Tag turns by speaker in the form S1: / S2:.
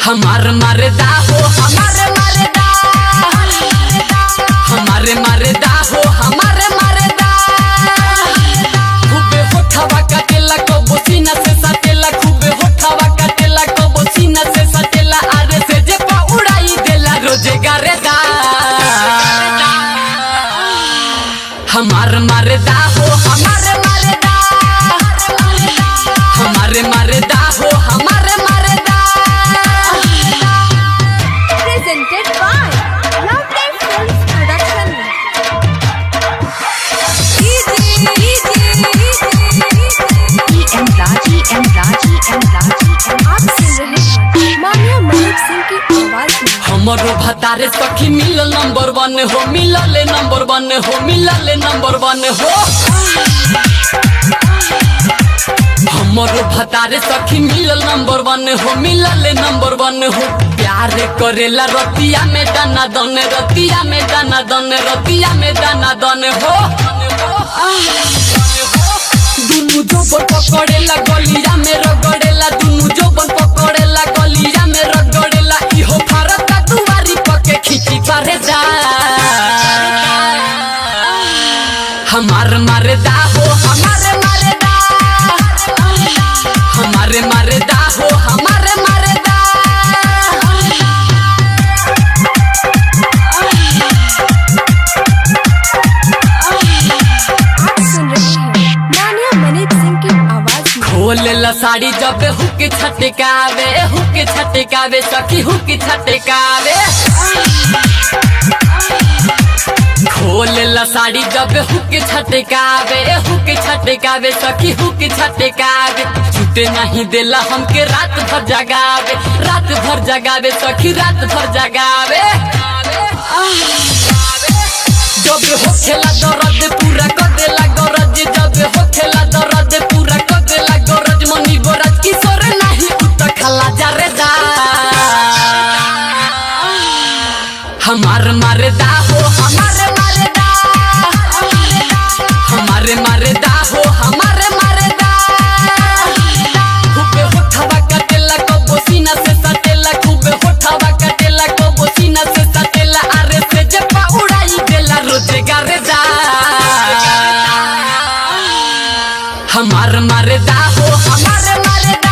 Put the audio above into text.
S1: हमारे मरदा हो हमारे मरदा, हमारे मरदा हो हमारे मरदा। खूबे होठवा काटेला कबो सीना से सटेला, खूबे होठवा काटेला कबो सीना से सटेला। अरे से जे पा उड़ाई देला रोजे गरेदा। हमारे मरदा हो हमारे मरदा, हमारे मरदा हो हमारे मरदा।
S2: Presented by Lovely Films Production. आप सुन रहे हैं मानिया मलिक सिंह की आवाज में।
S1: हमारो भतारे सखी मिलल नंबर 1 हो, मिलल नंबर 1 हो, मिलल नंबर 1 हो। हमारो भतारे सखी मिलल नंबर 1 हो, मिलल नंबर 1 हो। प्यार करेला रतिया में दाना दन, रतिया में दाना दन, रतिया में दाना दन हो। दुनु जोबन पकड़ेला गलिया में रगड़ेला, दुनु जोबन पकड़ेला गलिया में रगड़ेला। इहो भारत का दुआरी पके खींची पारे जा। हमार मरदा हो हमारे मरदा, हमारे मरदा हो हमारे मरदा।
S2: आप सुन रहे हैं मानिया मलिक सिंह की आवाज में।
S1: खोलेला साड़ी जब हुक छटकावे, हुक छटकावे सखी हुक छटकावे। खोलेला साड़ी जब हुक छटकावे, हुक छटकावे सखी हुक छटकावे। छूटे नहीं देला हमके रात भर जगावे, रात भर जगावे सखी रात भर जगावे। जब होखेला दर्द पूरा कर देला गरज, जब होखेला दर्द पूरा कर देला गरज। मनी गोरज किशोर नहीं उत खला जा रे जा। हमार मरदा हो हमारे मरदा, हमारे मरदा हो हमारे मरदा। खूबे होठवा काटेला कबो सीना से सटेला, खूबे होठवा काटेला कबो सीना से सटेला। अरे से जे पा उड़ाई देला रोजे गरेदा। हमार मरदा हो हमारे मरदा,